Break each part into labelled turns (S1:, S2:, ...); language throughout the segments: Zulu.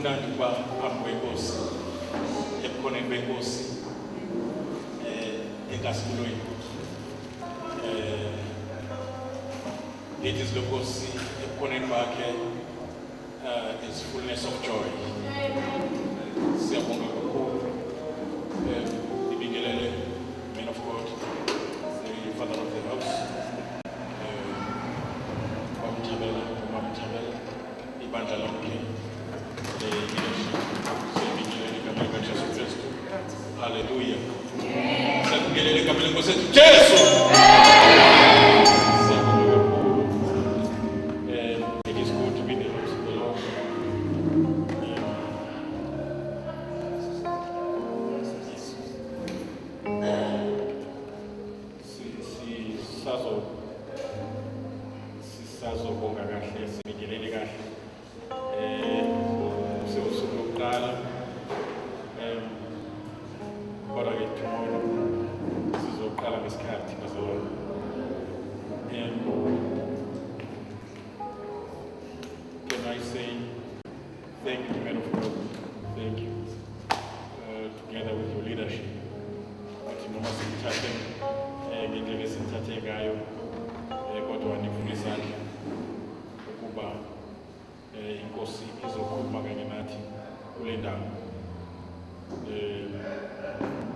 S1: kumnandi kuba phambi kwenkosi ebukhoneni benkosi enkasibulweni lithi lenkosi ebukhoneni bakhe is fullness of joy. Siyabonga kakhulu ibingelele man of God, the father of the house, Mamthabela ibandla lonke leadership siyabingelele igama likaJesu Kristu. Hallelujah. Siyabingelele igama lenkosi yethu Jesu. It is good to be in the house of the Lord. Sisazobonga kahle, sibingelele kahle usuku lokuqala kodwa ke tomorrow sizoqala ngesikhathi bazalwane. Can I say thank you, men of God, thank you, together with your leadership. But noma sithathe ngendlela esithathe ngayo kodwa nifundisane ukuba inkosi izokhuluma kanye nathi kule ndawo.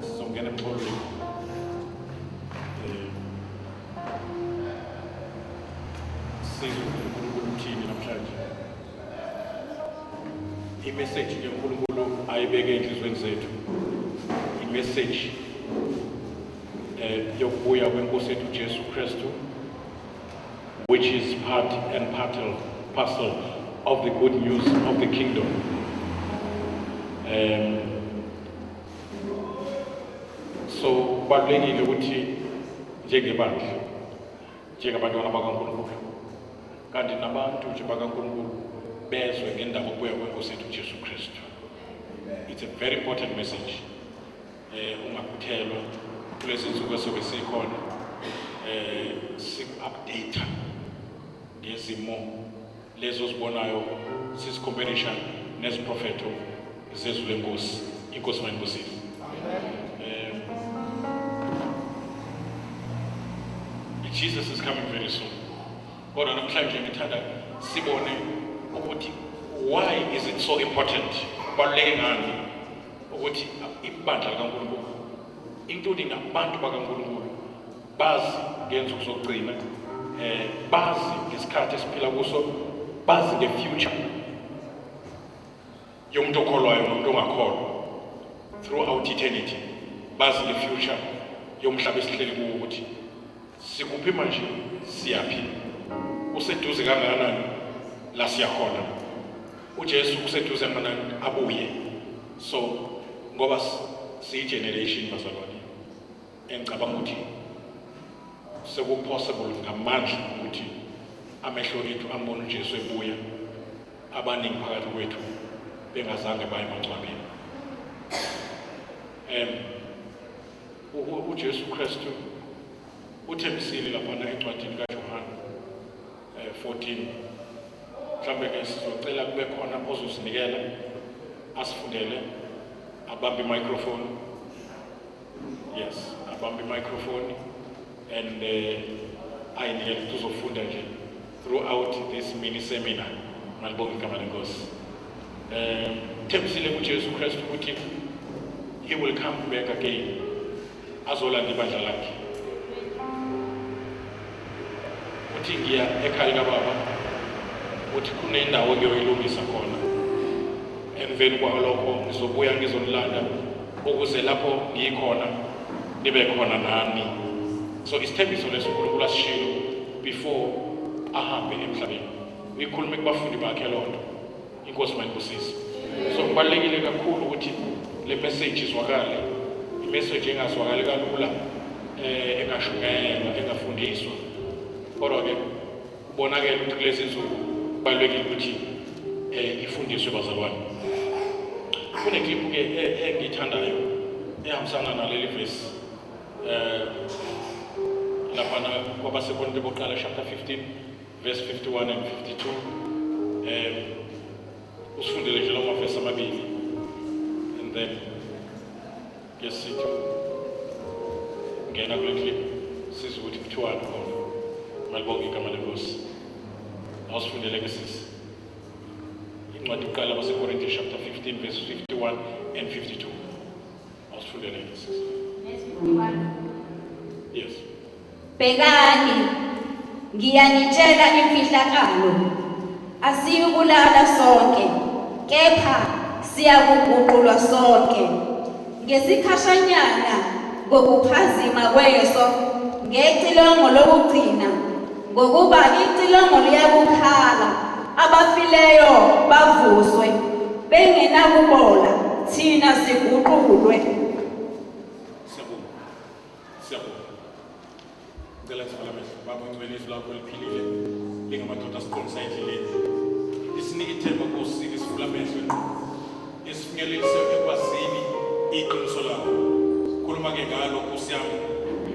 S1: Sizongena emxholweni sizwe uNkulunkulu uthini namhlanje. Imessage kaNkulunkulu ayibeke enhlizweni zethu, imessage yokubuya kwenkosi yethu Jesu Kristu, which is part and parcel of the good news of the kingdom. So kubalulekile ukuthi njengebandla, njengabantwana bakaNkulunkulu, kanti nabantu nje bakaNkulunkulu bezwe ngendaba yokubuya kwenkosi yethu Jesu Kristu. It's a very important message. Ungakuthelwa kulezi nsuku esobe sikhona siku-update ngezimo lezo zibonayo sisicombination neziprofeto zezwi lenkosi, inkosi mayinkosi. Jesus is coming very soon. Kodwa namhlanje ngithanda sibone ukuthi why is it so important, kubaluleke ngani ukuthi ibandla likaNkulunkulu including abantu bakaNkulunkulu bazi ngenzuku zokugcina, bazi ngesikhathi esiphila kuso, bazi nge-future yomuntu okholwayo nomuntu ongakholwa throughout eternity, bazi nge-future yomhlaba esihleli kuwo ukuthi sikuphi manje, siyaphi, useduze kangakanani la siyakhona, uJesu useduze kangakanani abuye. So ngoba siyi-generation bazalwane engicabanga ukuthi sekupossible ngamandla ukuthi amehlo ethu ambone uJesu ebuya, abaningi phakathi kwethu bengazange baye emangcwabeni. uJesu Kristu uthembisile laphana encwadini kaJohane 14. Mhlawumbe ke sizocela kube khona ozosinikela asifundele, abambe microphone. Yes, abambe microphone and ayinikele tuzofunda nje throughout this mini seminar. Malibonga igama lenkosi. Thembisile kuJesu Kristu ukuthi he will come back again azolanda ibandla lakhe. Uthi ngiya ekhaya kaBaba, uthi kunendawo ngiyoyilungisa khona, emveni kwalokho ngizobuya ngizonilanda ukuze lapho ngikhona nibe khona nami. So isithembiso lesonkulunkulu asishilo before ahambe emhlabeni. Uyikhulume kubafundi bakhe lonto, inkosi mayinkosi. So kubalulekile kakhulu ukuthi le message izwakale, imessage engazwakali kalula, engashungelwa, engafundiswa. Kodwa ke kubonakala ukuthi kulezi nsuku kubalulekile ukuthi ifundiswe bazalwane. Kune clip ke engiyithandayo ehambisana naleli verse laphana kwabaseKorinto bokuqala chapter 15 verse 51 and 52. usifundele nje lawo mavesi amabili and then kuyasithi ngena kule clip sizwe ukuthi kuthiwani khona. Malibonge igama lenkosi. Awusifundele ke sisi incwadi yokuqala kwaseKorinte chapter 15 verse 51 and 52. Awusifundele ke sisi. Yes.
S2: Bhekani, ngiyanitshela imfihlakalo, asiyukulala sonke, kepha siyakuguqulwa sonke, ngesikhashanyana ngokuphazima kweso, ngecilongo lokugcina, ngokuba icilongo liyakukhala, abafileyo bavuswe, bengenakubola, thina siguqulwe.
S1: Ngicela sibalamele baba ngcwele izwi lakho liphilile lingamadoda asiqondisa endleleni lisinike ithemba Nkosi lisivula amehlo isifinyelelise ekwazini iqiniso lakho. Khuluma-ke ngalo Nkosi yami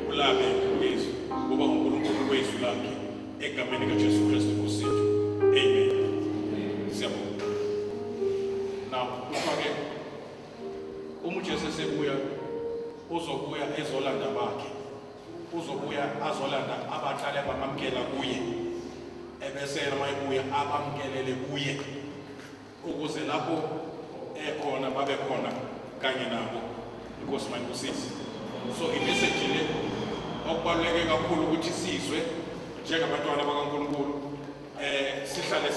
S1: ulabe ngezwi ngoba uNkulunkulu wezwi lakhe egameni kaJesu Kristu Nkosi yethu. Amen. Siyabonga. Now ufake uJesu esebuya uzobuya ezolanda bakhe, uzobuya azolanda abaqale bamamkela kuye, ebese yena mayebuya abamkelele kuye ukuze lapho ekhona babe khona kanye nabo. Inkosi mayingusisi. So imessage le okubaluleke kakhulu ukuthi sizwe njengabantwana bakaNkulunkulu sihlale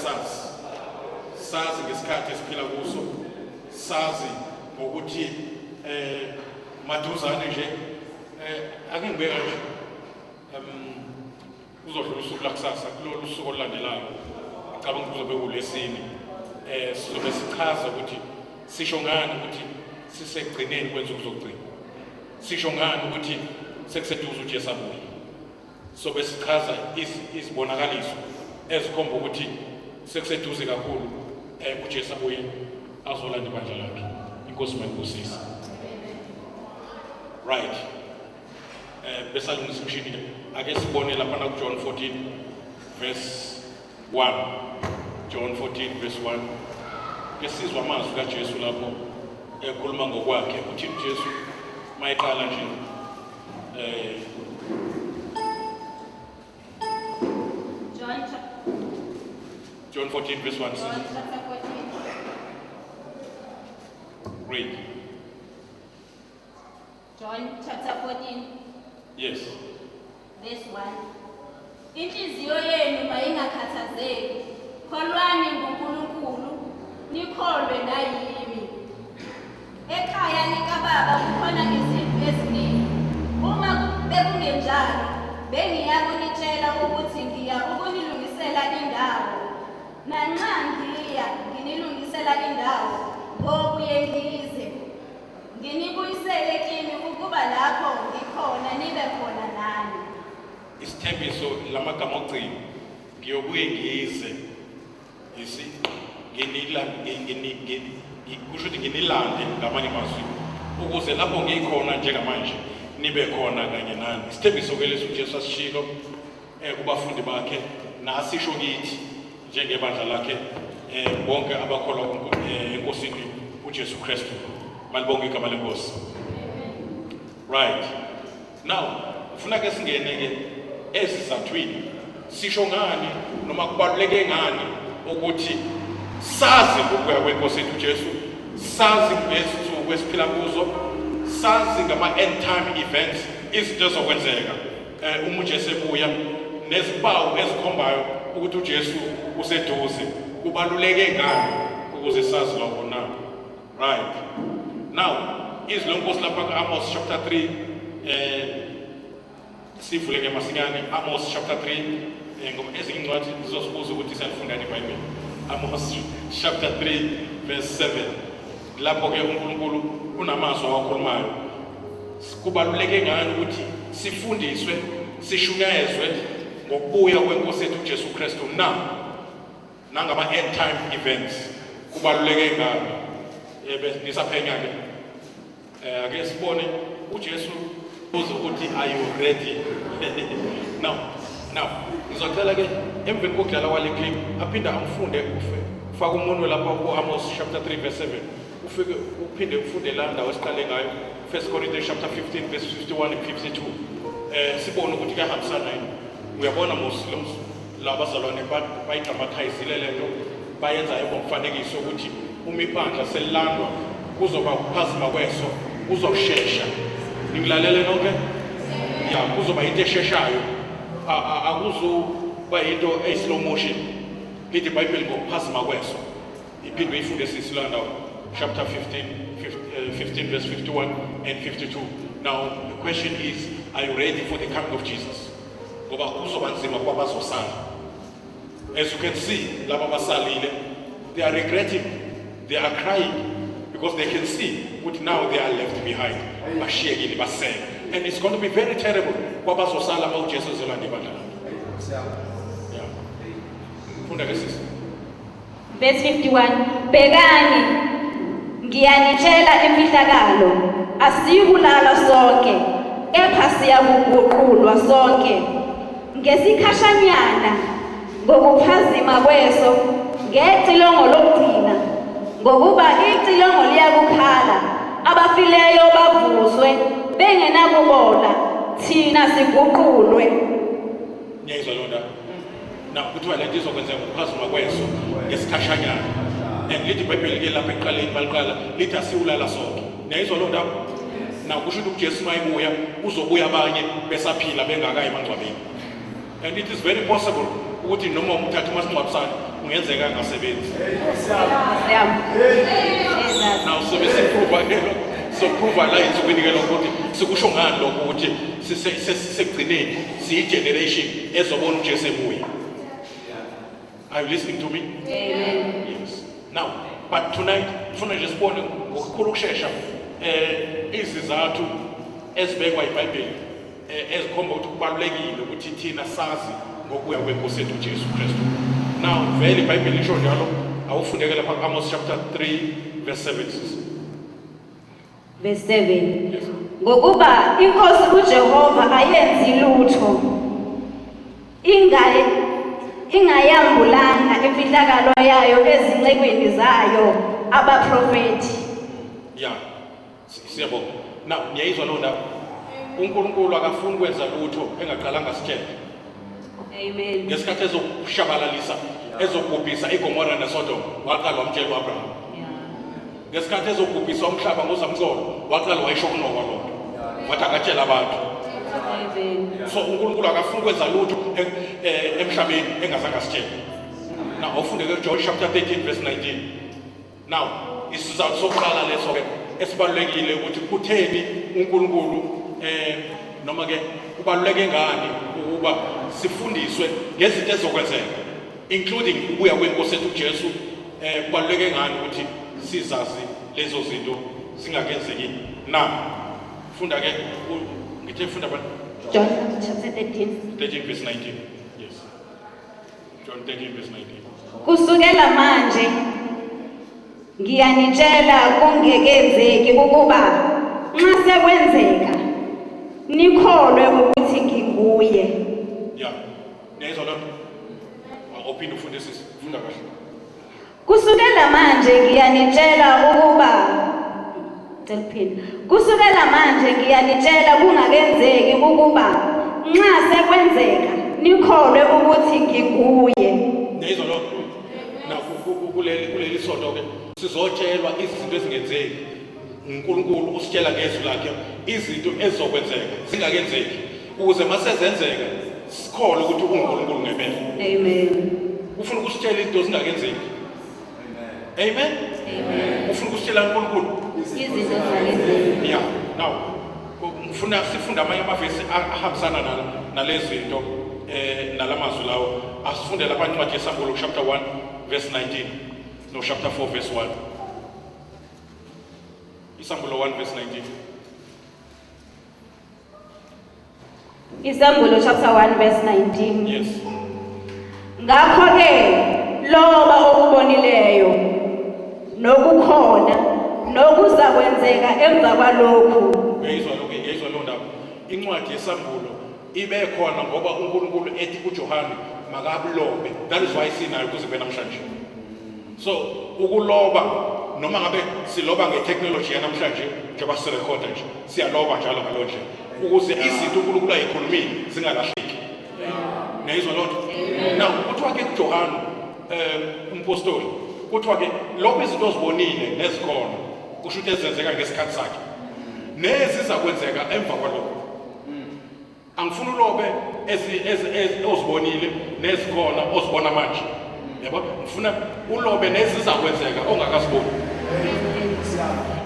S1: sazi ngesikhathi esiphila kuso, sazi ngokuthi maduzane nje ake ngibeka nje uzodlula usuku lakusasa kulolu suku olulandelayo ngicabanga kuzobe kulesine sizobe sichaza ukuthi sisho ngani ukuthi sisekugcineni kwenzuku zokugcina, sisho ngani ukuthi sekuseduze uJesu abuye. Sobe sichaza izibonakaliso ezikhomba ukuthi sekuseduze kakhulu uJesu abuye azolanda ibandla lakhe. Inkosi mayingusisi. Right. Besalungisa umshini ake sibone lapha na John 14 verse 1. John 14 verse 1. Ke sizwa amazwi kaJesu lapho ekhuluma ngokwakhe uthi uJesu mayiqala nje John 14 verse 1 says, read.
S2: John chapter 14
S1: Yes.
S2: verse 1. Inhliziyo yenu mayingakhathazeki, kholwani kuNkulunkulu, nikholwe nayimi. Ekhaya likaBaba kukhona izinto eziningi. Uma bekungenjalo, bengiyakunitshela ukuthi ngiya ukunilungisela indawo. Nanxa ngiya nginilungisela indawo, ngokuye ngize nginibuyisele kimi ukuba lapho ngikhona nibe khona nani.
S1: Isithembiso lamagama ogcina ngiyobuye ngize yisi kusho ukuthi nginilande ngamanye amazwi ukuze lapho ngikhona njengamanje nibe khona kanye nani. Isithembiso ke leso uJesu asishilo kubafundi bakhe nasisho kithi njengebandla lakhe bonke abakholwa enkosini uJesu Kristu. Malibonge igama lenkosi. Right. Now ufuna ke singene ke esizathwini sisho ngani noma kubaluleke ngani ukuthi sazi ukuya kwenkosi yethu Jesu, sazi ngezinsuku esiphila kuzo, sazi ngama end time events izinto ezokwenzeka uma uJesu ebuya nezimpawu ezikhombayo ukuthi uJesu useduze. Kubaluleke ngani ukuze sazi lokho na? Right. Now izwi lenkosi lapha kaAmos chapter 3 sivuleke masinyane Amos chapter 3 ngoba ezinye incwadi zizosibuza ukuthi siyafunda iBhayibheli. Amos chapter 3 verse 7 lapho ke uNkulunkulu unamazwi awakhulumayo. Kubaluleke ngani ukuthi sifundiswe, sishunyayezwe ngokubuya kwenkosi yethu uJesu Kristu nangama end time events. Kubaluleke ngani? Nisaphenya ke ake sibone uJesu ukuthi are you ready? Now ngizocela ke emveni kokudlala kwale clip aphinda amfunde faka umuntu lapha ku-Amos chapter 3 verse 7 ufike uphinde ufunde la ndawo esiqale ngayo 1 Corinthians chapter 15 verse 51 and 52 sibone ukuthi kuyahambisana yini. Uyabona Muslims labazalwane bayidramatize lento bayenza ngomfanekiso ukuthi uma ibandla selilandwa kuzoba ukuphazima kweso kuzoshesha. Ningilalele nonke? Ya kuzoba into esheshayo akuzuba into slow motion. Lithi iBhayibheli ngokuphazima kweso iphinde ifunde sisilanda chapter 15 verse 51 and 52. Now the question is, are you ready for the coming of Jesus? Ngoba kuzoba nzima kwabazosala. As you can see, laba basalile, they are regretting, they are crying because they can see what now they are left behind. Bashiyekile basele. And it's going to be very terrible kwabazosala ma uJesu zelanda ibandla. Yeah. Funda ke sisi.
S2: Verse 51. Bekani ngiyanitshela imfihlakalo, asiyukulala sonke, kepha siyakuguqulwa sonke ngesikhashanyana ngokuphazima kweso ngecilongo lokugcina, ngokuba icilongo liyakukhala, abafileyo bavuswe bengenakubola, thina siguqulwe.
S1: Ngiyayizwa londa. Now kuthiwa lento izokwenzeka ngokuphazima kweso ngesikhashanyana. And lithi iBhayibheli ke lapha eqaleni baliqala lithi asiwulala sonke. Ngiyayizwa londa. Now kusho ukuthi uJesu mayibuya uzobuya abanye besaphila bengakayi emangcwabeni. And it is very possible ukuthi noma umthatha umasingcwabisane ungenzeka angasebenzi. Now so prove la insukwini ke lokho ukuthi sikusho ngani lokho ukuthi sisekugcineni siyi-generation ezobona uJesu ebuya. Are you listening to me?
S2: Amen.
S1: Yes. Now, but tonight ufuna nje sibone ngokukhulu ukushesha izizathu ezibekwa iBhayibheli ezikhomba ukuthi kubalulekile ukuthi thina sazi ngokuya kwenkosi yethu uJesu Kristu. Now vele iBhayibheli lisho njalo, awufundeke lapha ku-Amos chapter 3 verse 7.
S2: Verse 7. Ngokuba inkosi uJehova ayenzi lutho, ingayambulanga imfihlakalo yayo ezincekwini zayo abaprofeti.
S1: Yeah, siyabonga. Now ngiyayizwa lo ndaba. uNkulunkulu akafuni kwenza lutho engaqalanga sitshele.
S2: Amen.
S1: Ngesikhathi ezoshabalalisa ezogubhisa iGomora neSodom waqala wamtshela uAbraham. Ngesikhathi ezogubhisa umhlaba ngozamcolo waqala wayisho kuNowa lonto. Wathi akatshela abantu.
S2: Amen.
S1: So uNkulunkulu akafuni kwenza lutho emhlabeni engazange sitshele. Now ufunde ke John chapter 13 verse 19. Now isizathu sokuqala leso ke esibalulekile ukuthi kutheni uNkulunkulu noma ke kubaluleke ngani ukuba sifundiswe ngezinto ezokwenzeka including ukuya kwenkosi yethu uJesu. Kubaluleke ngani ukuthi sizazi lezo zinto zingakenzeki na. Funda ke ngithe funda
S2: John chapter 13
S1: verse 19. Yes. John 13 verse 19.
S2: Kusukela manje ngiyanitshela kungekenzeki ukuba nxa sekwenzeka nikholwe ukuthi nginguye.
S1: Yeah. Ngiyayizwa lonto. Ophinde ufunde sisi. Funda kahle.
S2: Kusukela manje ngiyanitshela ukuba kusukela manje ngiyanitshela kungakenzeki ukuba nxa sekwenzeka nikholwe ukuthi nginguye.
S1: Ngiyayizwa lonto. Na kuleli sonto ke sizotshelwa izinto ezingenzeki. uNkulunkulu usitshela ngezwi lakhe izinto ezizokwenzeka zingakenzeki ukuze masezenzeka sikholwe ukuthi uNkulunkulu ngempela.
S2: Amen.
S1: Ufuna ukusitshela izinto zingakenzeki. Amen.
S2: Amen.
S1: Ufuna ukusitshela uNkulunkulu
S2: Izinto zingakenzeki.
S1: yeah. Now ngifuna sifunda amanye amavesi ahambisana nalezi zinto nalamazwi lawo. Asifunde lapha incwadi yeSamuel chapter 1 verse 19 no chapter 4 verse 1. Isambulo 1 verse 19.
S2: Isambulo chapter 1 verse 19.
S1: Yes.
S2: Ngakho ke loba okubonileyo nokukhona nokuzakwenzeka emva kwalokhu.
S1: Ngiyayizwa lo ndaba. Incwadi yeSambulo ibe khona ngoba uNkulunkulu ethi kuJohane makabulobe. That is why sinayo kuze namhlanje. So ukuloba noma ngabe siloba ngetechnology yanamhlanje njengoba sirekhoda nje siyaloba njalo ngalo nje ukuze izinto uNkulunkulu ayikhulumile zingalahleki. Ngiyizwa lonto. Now kuthiwa ke kuJohn umpostoli kuthiwa ke lokho izinto ozibonile nezikhona kusho ukuthi ezenzeka ngesikhathi sakhe nezizakwenzeka emva kwalokho. Angifuni ulobe ozibonile nezikhona ozibona manje. Yabo ngifuna ulobe nezizakwenzeka ongakaziboni.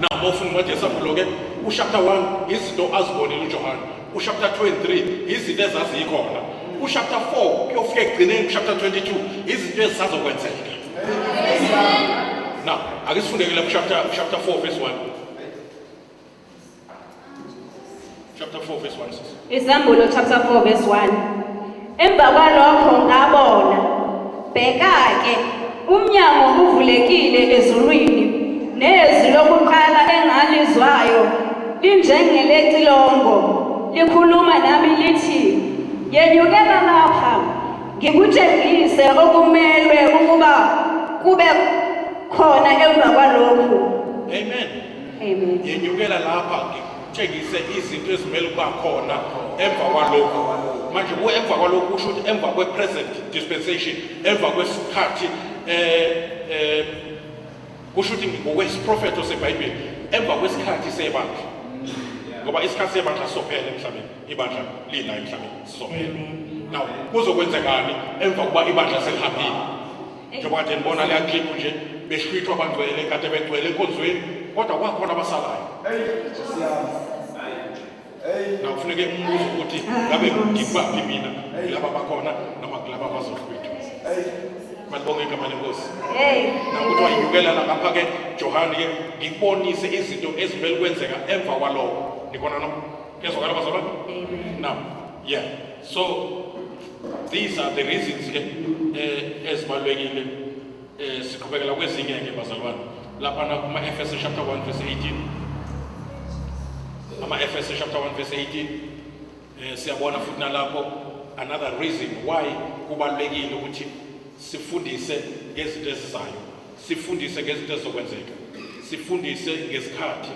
S1: Now mofuna ukuthi esabuloke uChapter 1 izinto azibonile uJohn. uChapter 2 and 3 izinto ezazikhona. uChapter 4 kuyofika egcineni kuChapter 22 izinto ezisazokwenzeka. Now akisifunde ke chapter 4 verse 1. Chapter 4 verse 1 says.
S2: Isambulo chapter 4 verse 1. Emva kwalokho ngabona bheka-ke umnyango uvulekile ezulwini nezwi lokuqala engalizwayo linjengelexilongo likhuluma nami lithi yenyukela lapha ngikutshengise okumelwe ukuba kube khona emva kwalokhu.
S1: Amen.
S2: Amen.
S1: Yenyukela lapha ngikutshengise izinto ezimele kuba khona emva kwalokhu. Manje emva kwalokhu usho ukuthi emva kwe-present dispensation, emva kwesikhathi kusho ukuthi ngokwesiprofeto seBhayibheli emva kwesikhathi sebandla. Ngoba isikhathi sebandla sophela emhlabeni, ibandla lila emhlabeni sophela. Now kuzokwenzekani emva kuba ibandla selihambile? Njengoba kade nibona leya clip nje behlwithwa abangcwele kade begcwele enkonzweni kodwa kwakhona abasalayo. Now kufuneke umbuzo ukuthi ngabe ngikubaphi mina laba bakhona noma kulaba abazohlwithwa. Malibonge igama lenkosi. Now kuthiwa yinyukela lapha ke John ke ngikubonise izinto ezimele kwenzeka emva kwalokho. Nikhona noma? Kezwakala bazalwane? Now, yeah. So these are the reasons ezibalulekile siqhubekela kwezinye ke bazalwane. Lapha na kuma Efeso chapter 1 verse 18. Ama Efeso chapter 1 verse 18 siyabona futhi nalapho another reason why kubalulekile ukuthi sifundise ngezinto ezizayo, sifundise ngezinto ezizokwenzeka, sifundise ngesikhathi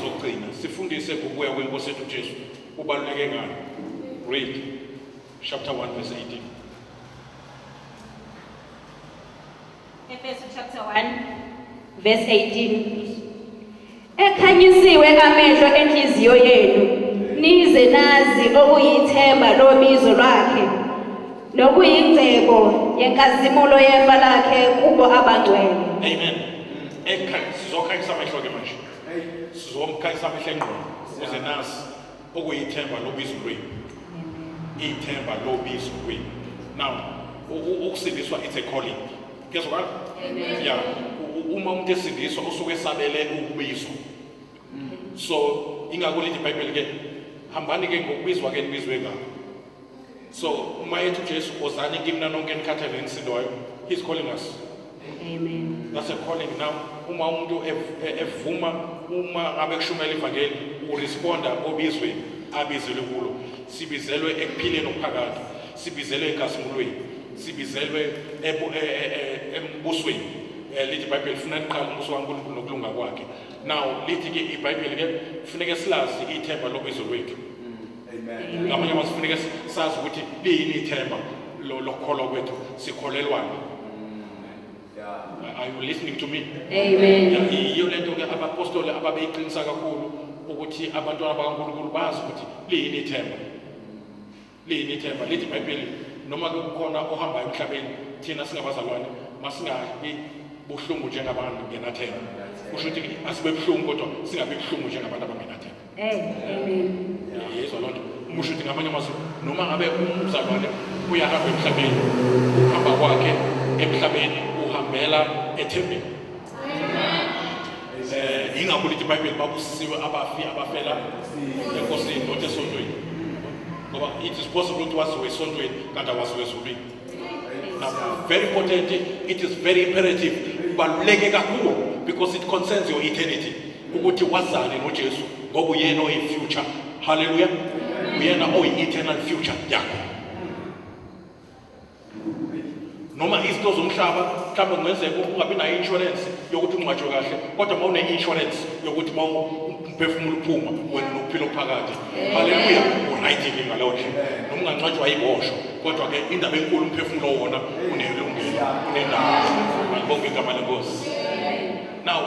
S1: zokugcina, sifundise ngokuya kwenkosi yethu Jesu. Kubaluleke ngani? Read chapter 1 verse 18.
S2: Efeso chapter 1 verse 18. Ekhanyisiwe amehlo enhliziyo yenu nize nazi okuyithemba lobizo lwakhe nokuyingcebo yenkazimulo yefa lakhe kubo abangcwele.
S1: Amen. Sizokhanyisa amehlo ke manje. Sizomkhanyisa amehlo engqondo ukuze nazi okuyithemba lobizo lwenu. Ithemba lobizo lwenu. Now ukusindiswa it's a calling. Kezwakala? Amen. Yeah. Uma umuntu esindiswa usuke esabele ukubizwa. So ingakho iBhayibheli ke hambani ke ngokubizwa ke nibizwe ngakho. So uma yethu Jesu ozani kimna nonke enikhathele nisindoyo, he's calling us.
S2: Amen.
S1: That's a calling now. Uma umuntu evuma uma abe kushumela ivangeli uresponda obizweni abizelwe kulo. Sibizelwe ekuphileni okuphakathi, sibizelwe enkazimulweni, sibizelwe embusweni. Lithi iBhayibheli lifuna liqala umbuso kaNkulunkulu nokulunga kwakhe. Now lithi ke iBhayibheli ke kufuneka silazi ithemba lobizo lwethu. Amen. Ngamanye amazwi kufuneka sazi ukuthi liyini ithemba lokholwa kwethu, sikholelwana. Are you listening to me?
S2: Amen.
S1: Iyo lento ke abapostoli ababeyiqinisa kakhulu ukuthi abantwana bakaNkulunkulu bazi ukuthi liyini ithemba. Liyini ithemba. Lithi iBhayibheli noma ke kukhona ohamba emhlabeni thina singabazalwane masingabi buhlungu njengabantu ngenathemba. Kusho ukuthi asibe buhlungu kodwa singabi buhlungu njengabantu abangenathemba.
S2: Amen.
S1: Yezwa lonto. Kusho ukuthi ngamanye amazwi noma ngabe umzalwane uyahamba emhlabeni, uhamba kwakhe emhlabeni uhambela ethembeni. Ingakho lithi iBhayibheli babusisiwe abafi abafela enkosini not esontweni. Ngoba it is possible ukuthi wasiwe esontweni kanti awasiwe ezulwini. Now, very important, it is very imperative, kubaluleke kakhulu because it concerns your eternity. Ukuthi wazane noJesu ngoba uyena oyi-future. Hallelujah. Uyena oyi-eternal future yakho. noma izinto zomhlaba mhlawumbe kungenzeka ungabi nayo insurance yokuthi ungcwatshwe kahle kodwa uma une-insurance yokuthi uma umphefumulo uphuma wena nokuphila phakathi haleluya uright-ke ngalowo ndlela noma ungangcwatshwa yiboshwa kodwa-ke indaba enkulu umphefumulo wona unelungelo unendawo malibonke igama lenkosi. Now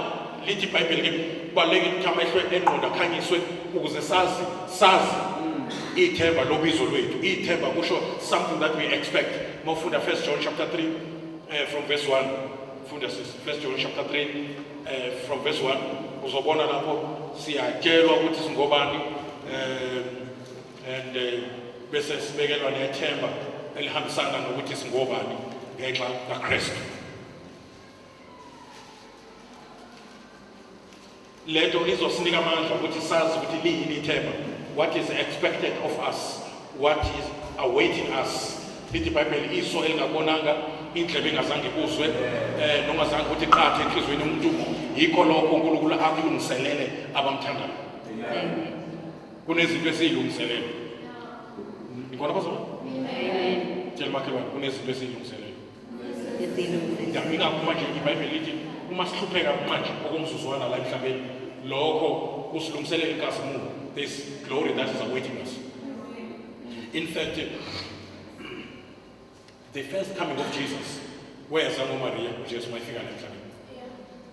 S1: lithi iBhayibheli-ke kubalulekile ukuthi amehlwe engqondo akhanyiswe ukuze sazi ithemba lobizo lwethu. Ithemba kusho something that we expect. Mawufunda 1 John chapter 3 from verse 1. Funda 1 John chapter 3 from verse 1. Uzobona lapho siyatshelwa ukuthi singobani and bese sibekelwa nethemba elihambisana nokuthi singobani ngenxa kaKristu. Leto izosinika amandla ukuthi sazi ukuthi liyini ithemba. What is expected of us, what is awaiting us. Lithi iBhayibheli iso elingabonanga indlebe engazange ibuzwe nongazange ukuthi qathe enhlizweni yomuntu yikho lokho uNkulunkulu akulungiselele abamthandayo. Kunezinto esizilungiselele. Ngikona bazona? Amen. Tell makhelwane kunezinto esizilungiselele. Ngiyabinga manje iBhayibheli lithi uma sihlupheka manje okumzuzwana la emhlabeni lokho kusilungiselela inkazimulo. There's glory that is awaiting us. In fact, the first coming of Jesus, where is Maria? Jesus might figure out.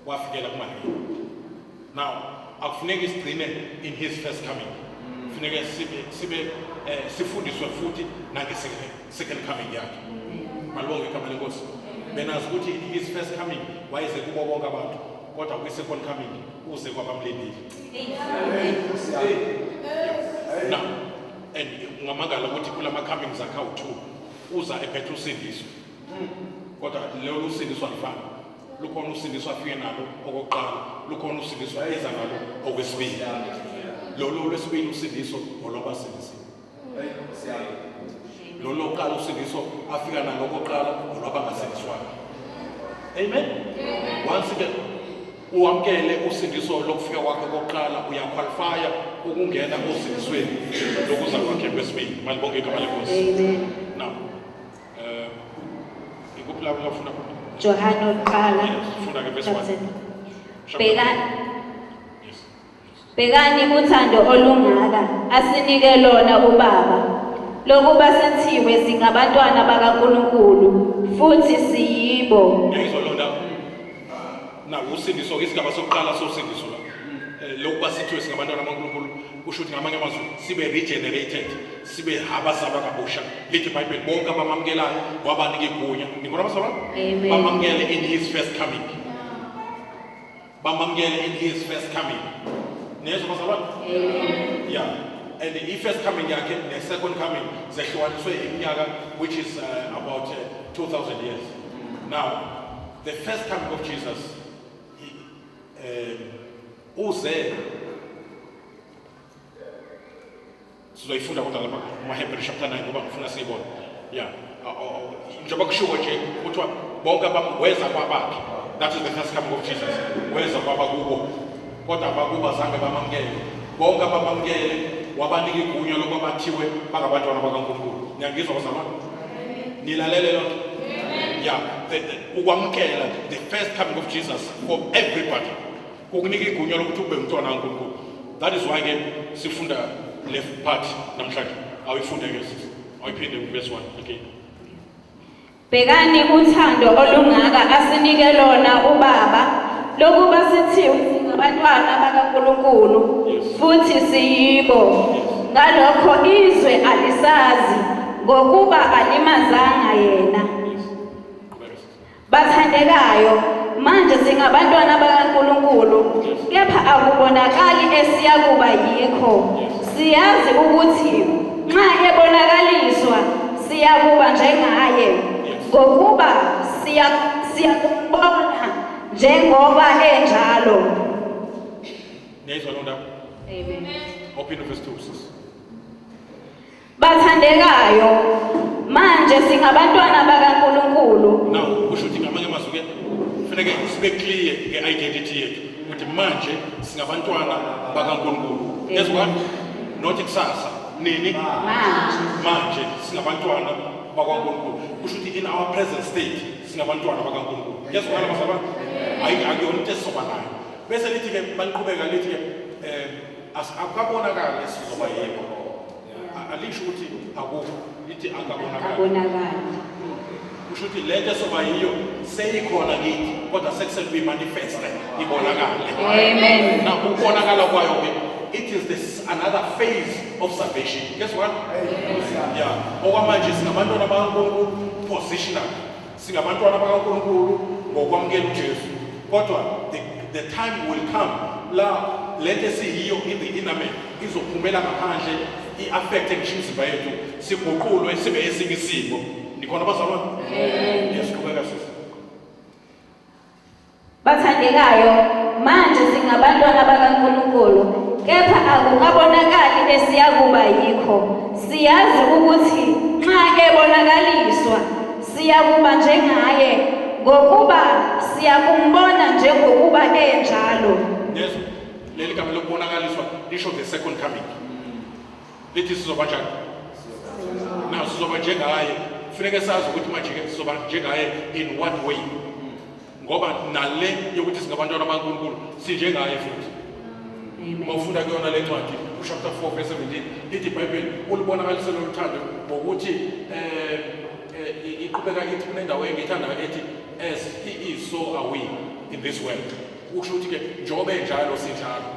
S1: What figure of Maria? Now, akufuneka sigcine in his first coming. Kufuneka sibe sifundiswe futhi nange second coming yakhe. Malibonke igama lenkosi. Benazi ukuthi his first coming wayeze kubo bonke abantu. Kodwa kwi second coming uze kwabamlindile. Now, and ngamangala ukuthi kulama comings akhe awu2 uza ephethe usindiso. Kodwa lelo usindiso alifani. Lukhona usindiso afike nalo okokuqala, lukhona usindiso eza nalo okwesibili. Lolo lwesibili usindiso olwabasindisiwe. Lolo qala usindiso afika nalo okokuqala olwabangasindiswanga. Amen. Once again uamkele usindiso lokufika kwakhe kokuqala uyaqualifya ukungena osindisweni lokuza kwakhe kwesibili. Malibonke igama lenkosi.
S2: Amen.
S1: Now ikuphi lapho ufuna
S2: Johana uqala
S1: funda ke verse 1.
S2: Bekani uthando olungaka asinike lona uBaba lokuba sithiwe singabantwana bakaNkulunkulu futhi siyibo.
S1: Ngiyizolonda na usindiso isigaba sokuqala sosindiso la lokuba sithiwe singabantwana bakaNkulunkulu kusho ukuthi ngamanye amazwi sibe regenerated sibe abazalwa kabusha. Lithi iBhayibheli bonke abamamukelayo wabanika igunya. Ngikona basaba?
S2: Amen.
S1: Bamamukele in his first coming. Bamamukele in his first coming. Nezo basaba?
S2: Amen.
S1: Yeah. And the first coming yakhe the second coming zehlukaniswe iminyaka which is about 2000 years. Now the first coming of Jesus uze sizoyifunda kodwa lapha kumaHebrew chapter 9 ngoba ngifuna siyibone. Yeah. Njengoba kushiwo nje kuthiwa bonke weza kwabakhe. That is the first coming of Jesus. Weza kwabakubo. Kodwa abakubo zange bamamukele. Bonke abamamukele wabanika igunya lokuba bathiwe bangabantwana bakaNkulunkulu. Ngiyangizwa bazalwane? Nilalele lonke? Yeah, ukwamukela the first coming of Jesus for everybody. Ukunika igunya lokuthi ube umntwana kaNkulunkulu. That is why ke sifunda left part namhlanje. Awuyifunde ke sisi. Awuyiphinde ku verse 1 again.
S2: Bekani uthando olungaka asinike lona uBaba lokuba sithiwe singabantwana bakaNkulunkulu futhi siyibo. Ngalokho izwe alisazi ngokuba alimazanga yena. Bathandekayo manje singabantwana bakaNkulunkulu kepha akubonakali esiyakuba yikho. Siyazi ukuthi nxa ebonakaliswa siyakuba njengaye ngokuba siyakubona njengoba enjalo.
S1: Neyizwa londa?
S2: Amen.
S1: Open verse 2 sis.
S2: Bathandekayo manje singabantwana bakaNkulunkulu.
S1: Now kusho ukuthi ngamanye amazwi ke kufanele sibe clear ngeidentity yethu ukuthi manje singabantwana bakaNkulunkulu. Yes what? Not kusasa. Nini?
S2: Manje
S1: Manje singabantwana bakaNkulunkulu. kusho ukuthi in our present state singabantwana bakaNkulunkulu. Yazwakala bazalwane? Akuyona into esizoba nayo. Bese lithi-ke baliqhubeka lithi-ke akabonakala esizoba yikho. Alisho ukuthi akukho, lithi akabonakala. Kusho ukuthi lento esoba yiyo seyikhona kithi kodwa sekuselubi manifeste ibonakale.
S2: Amen.
S1: Now ukubonakala kwayo-ke, it is this another phase of salvation. Guess what? Yeah. Okwamanje singabantwana bakaNkulunkulu positional. Singabantwana bakaNkulunkulu ngokwamukela uJesu. Kodwa the time will come la lento esiyiyo in the inner man izophumela ngaphandle i-affecte ngisho imizimba yethu siguqulwe sibe esinye isimo. Nikhona bazalwane? Yes, qhubeka sisi.
S2: Bathandekayo, manje singabantwana bakaNkulunkulu, kepha akukabonakali esiyakuba yikho. Siyazi ukuthi nxa ebonakaliswa siyakuba njengaye, ngokuba siyakumbona njengokuba enjalo.
S1: Yes, leli gama lokubonakaliswa lisho the second coming. Lithi sizoba njani? Now sizoba njengaye. Kufanele sazi ukuthi manje sizoba njengaye in what way? Ngoba nale yokuthi singabantwana bakaNkulunkulu sinjengaye futhi. Mawufunda kuyona le ncwadi chapter 4 verse 17 lithi iBhayibheli ulibonakalise lothando ngokuthi iqhubeka ithi kunendawo engiyithandayo ethi as he is so are we in this world. Ukusho ukuthi ke njobe njalo sinjalo.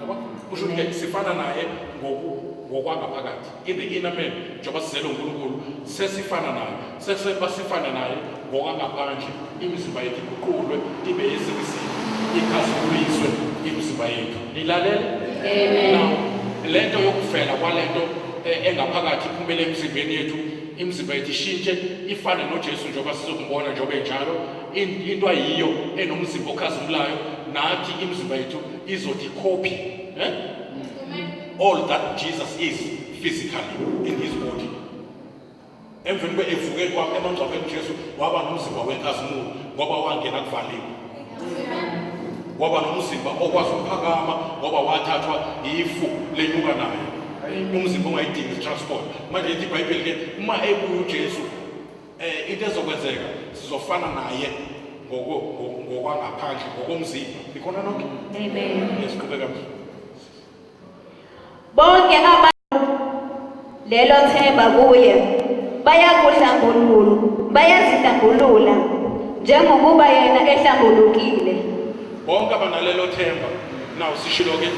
S1: Yabo? Kusho ukuthi ke sifana naye ngokwangaphakathi. In the inner man njoba sizele uNkulunkulu sesifana naye. Sesifana naye ngokwangaphandle. Imizimba yethu iqulwe ibe yesikisini. Ikhazululiswe imizimba yethu. Nilalele?
S2: Amen.
S1: Now lento yokufela kwalento engaphakathi iphumele emzimbeni yethu, imizimba yethu ishintshe ifane noJesu njengoba sizokumbona njengoba enjalo. Into ayiyo enomzimba okhazimulayo, nathi imizimba yethu izothi copy all that Jesus is physically in his body. Emveni kwevuke kwakhe emangcwabeni uJesu waba nomzimba wenkazimulo ngoba wangena kuvaliwe. Waba nomzimba okwazi ukuphakama ngoba wathathwa ifu lenyuka nayo. Umzimba ongayidingi transport. Manje ithi iBhayibheli ke uma ebuya uJesu into ezokwenzeka sizofana naye ngokwangaphandle ngokomzimba. Ikhona nonke?
S2: Amen.
S1: Yesiqhubeka.
S2: Bonke abantu lelo themba kuye bayazihlambulula njengokuba yena ehlambulukile.
S1: Bonke abanalelo themba. Now sishilo-ke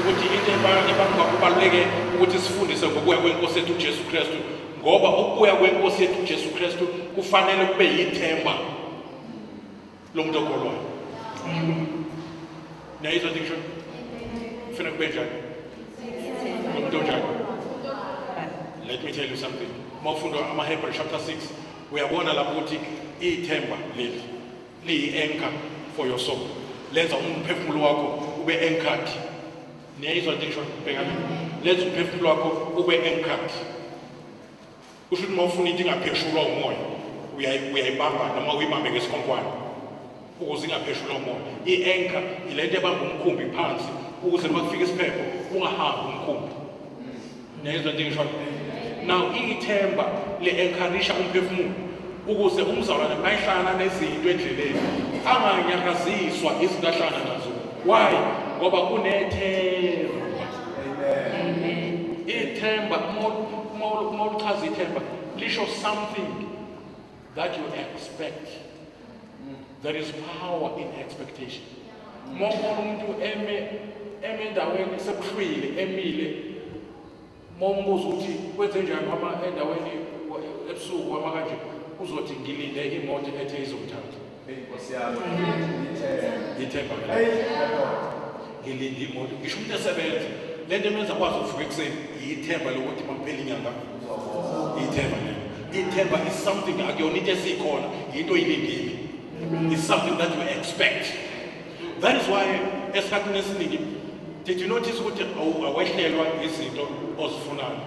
S1: ukuthi into ebaluleke ukuthi sifundise ngokuya kwenkosi yethu uJesu Kristu, ngoba ukuya kwenkosi yethu uJesu Kristu kufanele kube yithemba lomuntu okholwayo. Niyayizwa into ngisho? Kufanele kube njani? Lomuntu onjani? Let me tell you something. Mawufunda amaHebrew chapter 6 uyabona lapho ukuthi ithemba leli liyi-anchor for your soul. Lenza umphefumulo wakho ube anchored. Niyayizwa into ngisho? Bhekani. Lenza umphefumulo wakho ube anchored. Kusho ukuthi mawufuna into ingapheshulwa umoya uyayibamba noma uyibambe ngesikhonkwane ukuze ingapheshulwa umoya. I-anchor ilento ebamba umkhumbi phansi ukuze makufika isiphepho ungahambi umkhumbi. Niyayizwa into ngisho? Now ithemba le-encourage umphefumulo ukuze umzalwane mayihlangana nezinto endleleni anganyakaziswa izinto ahlangana nazo. Why? Ngoba kunethemba.
S2: Amen.
S1: Ithemba uma uchaza ithemba lisho something that you expect. There is power in expectation. Uma umuntu eme endaweni sebuhlwile emile, uma umbuza ukuthi kwenze njani noma endaweni ebusuku wama kanje, uzothi ngilinde imoto ethe izomthatha.
S3: Nkosi yami.
S1: Ithemba ngilinde imoto. Ngisho umuntu esebenza lento emenza kwazi ukuvuka ekuseni ithemba lokuthi makuphela inyanga. Ithemba lelo. Ithemba is something akuyona into esikhona, into oyilindile. It's something that you expect. That is why esikhathini esiningi did you notice ukuthi awehlelwa izinto ozifunayo?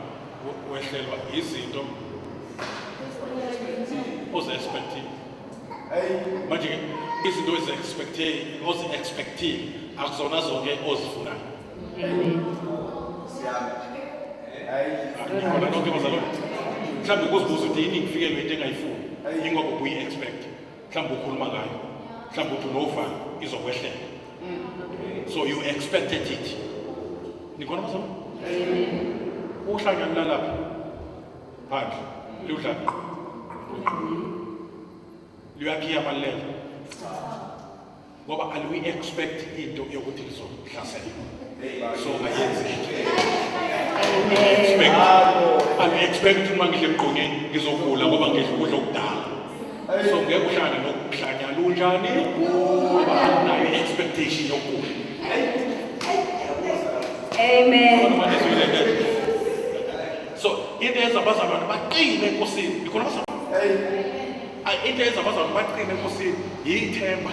S1: Wehlelwa izinto ozi-expectile. Manje izinto ozi-expectile akuzona zonke ozifunayo. Khona nonke bazalwane. Mhlawumbe ukuzibuza ukuthi yini ngifikelwe into engayifuni. ingoba ubuyi-expect mhlawumbe ukhuluma ngayo mhlawumbe uthi unovalo izokwehlela so you expected it nikhona mazama uhlanya lulalapha phandle liwudlala luyakhiya amalele ngoba aluyi-expect into yokuthi lizohlasela so ayenzi alu-expect uma ngidle emgqonyeni ngizogula ngoba ngidla ukudla okudala so ngeke uhlale nokuhlanya lunjani ngoba nayo i-expectation yokugula.
S2: Amen.
S1: So into eyenza abazalwane baqine enkosini ikhona abazalwane into eyenza abazalwane baqine enkosini yithemba.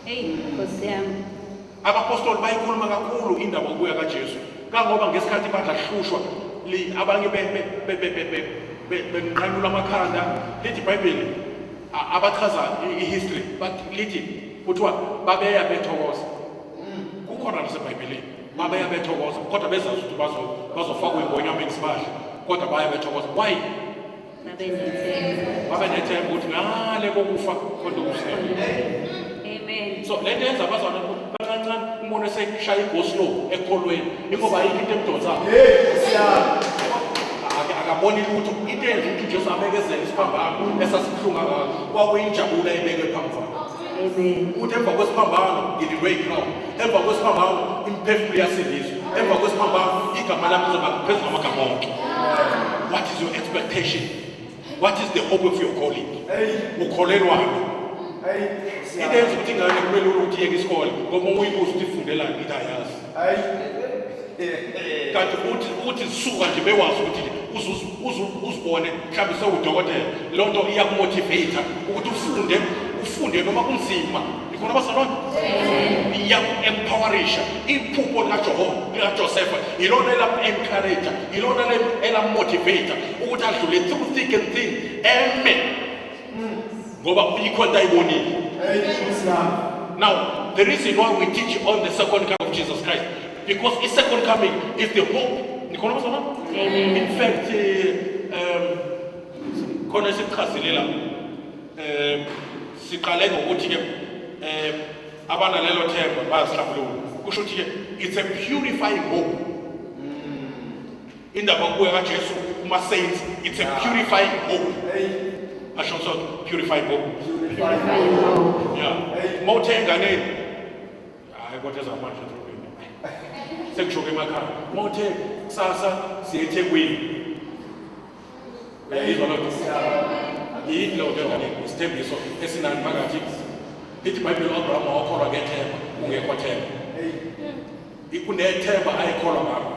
S2: Nkosi yami.
S1: Abapostoli bayikhuluma kakhulu indaba yokubuya kaJesu kangoba ngesikhathi badlahlushwa abanye benqanyula amakhanda lithi iBhayibheli abachaza ihistory but lithi kuthiwa babeya bethokoza kukhona naseBhayibhelini babeya bethokoza kodwa bezazi ukuthi bazofakwa ingonyameni sibadle kodwa baya bethokoza why babenethemba ukuthi ngale kokufa kodwa ukusela.
S2: Amen.
S1: So lento yenza abazalwane kancane umbone sekushaya igoslow ekholweni ingoba ayikho into emdonsayo akaboni lutho into enje ukuthi Jesu abekezele isiphambano esasibuhlunga ngakho kwakuyinjabulo ayibeke phambi kwakhe.
S2: Amen.
S1: Uthi emva kwesiphambano ngilindwe ikhrown emva kwesiphambano imphefumulo yasindiswa emva kwesiphambano igama lami lizoba phezu kwamagama onke. What is your expectation? What is the hope of your calling? Ukholelwani? Into yenza ukuthi ingane kumele ukuthi yeke isikole ngoba uyibuza ukuthi ifundelani ithi ayazi. Kanti uthi suka nje bewazi ukuthi uzibone mhlawumbe sewudokotela loo nto iyakumotivate ukuthi ufunde noma kunzima. Ikhona abazalwane iyaku-empowerisha iphupho likaJosepha yilona elam-encourage yilona elam-motivate ukuthi adlule through thick and thin eme ngoba ikho into ayibonile. Now the reason why we teach on the second coming of Jesus Christ because his second coming is the hope. Nikhona abazalwane? In fact khona sichazile la siqale ngokuthi ke abanalelo themba bayazihlambulula kusho ukuthi ke it's a purifying hope. Indaba yokubuya kaJesu kuma saints it's a purifying hope. Asho so purifying hope. Yeah. Mawuthe enganeni hayi kodwa ezamanje sekushoke emakhaya mawuthe kusasa siye eThekwini yizwa lokho yini lo nto isithembiso esinani phakathi lithi iBhayibheli uAbraham wakholwa ngethemba ungekho themba ikunethemba ayikholwa ngakho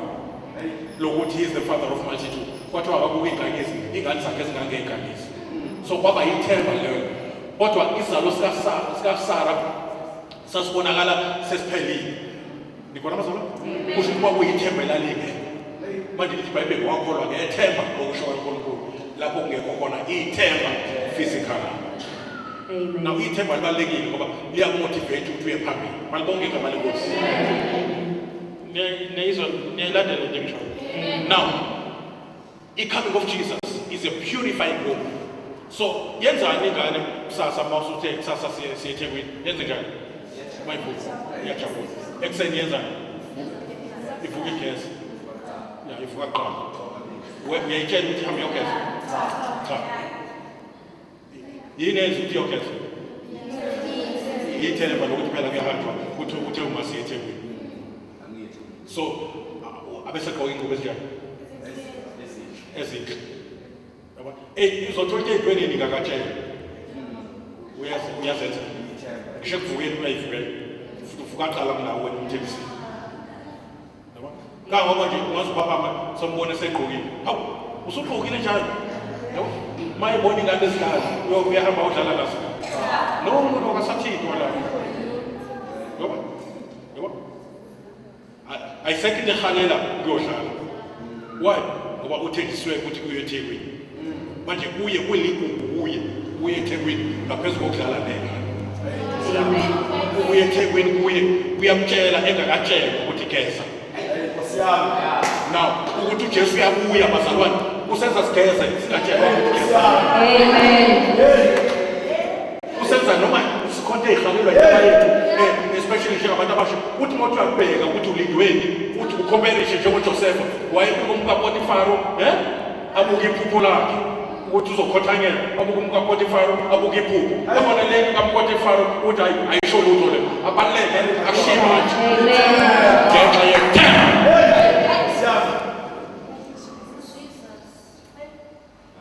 S1: lokuthi he is the father of multitude kwathiwa akabuka inkanyezi ingane zakhe ezingangeyinkanyezi so kwaba yithemba leyo kodwa isizalo sikaSara sasibonakala sesiphelile. Nikhona abazalwane? Kusho ukuba kuyithemba elalike manje lithi iBhayibheli wakholwa ngethemba lokusho kaNkulunkulu lapho kungekho khona ithemba physical.
S2: Amen.
S1: Now ithemba libalulekile ngoba liyakumotivate ukuthi uye phambili malibonke igama lenkosi. Niyayilandela nje ngisho. Now the coming of Jesus is a purifying hope. So yenzani ingane kusasa mawusuthe kusasa siye eThekwini yenze njani? Mayivuka iyajabula ekuseni yenzani? Ivuka igesi ya ivuka qala uyayitshela ukuthi hambe yogeza cha yini enza ukuthi yogeza yithemba lokuthi phela kuyahanjwa ukuthi uthe uma siye eThekwini so abesegqoka ingubo ezinjani ezinhle yabo uzothola ukuthi ey'ntwenini ngakatshela uyazenza ngisho ekuvukeni uyayivukela uvuka qala kunawe wena umthembisile yabo kangoba nje ungaze ubabamba sombone segqokile hawu usugqokile njalo yabo mayibona ingane ezidala uyahamba udlala nazo no umuntu akasathintwa la yabo ayisekho into ehalela kuyodlala why ngoba uthenjisiwe ukuthi kuye eThekwini manje kuye kuligugu kuye eThekwini ngaphezulu kokudlala nengane kuye eThekwini kuyamtshela engakatshelwa ukuthi geza now ukuthi uJesu uyabuya bazalwane usenza sigeze singatshelwa ukuthi geza.
S2: Amen.
S1: uthi uma uyabheka ukuthi ulindweni uthi ukhomerishe njengoJoseph wayebuka umkaPotifaro abuke iphupho lakhe ukuthi uzokhothanyela abuke umkaPotifaro abuke iphupho yabona le kaPotifaro uthi ayisho lutho le abaleke akushiye manje ngenxa yethemba.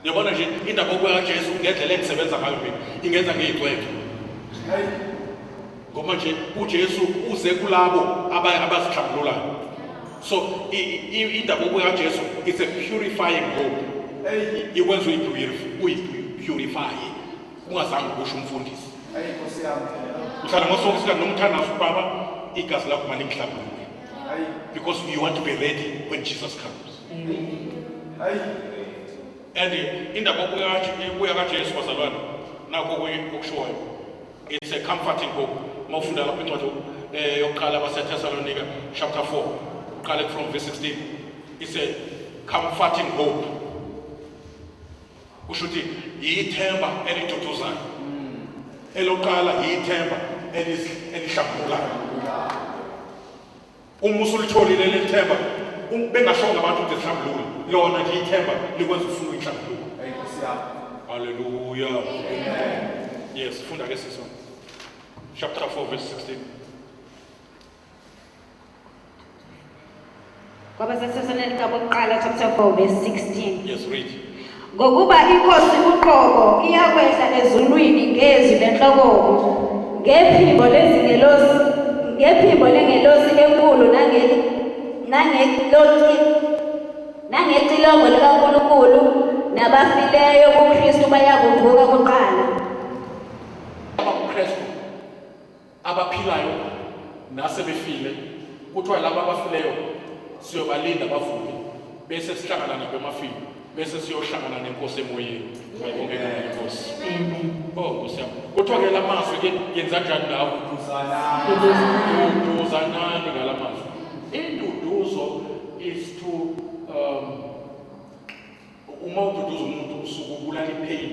S1: Yabona nje indaba kaJesu ngendlela engisebenza ngayo mina ingenza ngeyicwecwe ngoba nje uJesu uze kulabo abazihlambululayo. So indaba kaJesu is a purifying hope. Ikwenza uyipurify ungazange kusho umfundisi. Uhlala ngosonke sika nomthandazo baba igazi lakho manje lihlambulule because you want to be ready when Jesus comes. And indaba kaJesu bazalwane nakho okushoyo it's a comforting hope. Mawufunda lapha incwadi yokuqala baseThessalonika chapter 4 uqale from verse 16. It's a comforting hope. Ushuthi yithemba eliduduzayo. Eloqala yithemba elihlambulayo. Uma usulitholile lethemba bengashonga abantu ukuthi lihlambulule lona nje ithemba likwenza ufuna ukuhlambulula. Hallelujah. Amen. Yes, funda ke sisho. Chapter 4 verse 16.
S2: KwabaseThessalonika bokuqala chapter 4 verse 16.
S1: Yes, read.
S2: Ngokuba inkosi uqobo iyakwehla ezulwini ngezwi lenhlokoko ngephimbo lengelosi enkulu nangecilongo likaNkulunkulu nabafileyo kuKristu bayakuvuka kuqala.
S1: AbaKristu abaphilayo nasebefile kuthiwa laba abafileyo siyobalinda bavuke bese sihlangana nabo emafini bese siyohlangana nenkosi emoyeni. Ngiyabongela inkosi. Oh Nkosi yami. Kuthiwa ke lamazwi ke yenza njani ngawo? Induduzanani ngalamazwi. Induduzo is to uma ududuza umuntu usuke ubulala ipain.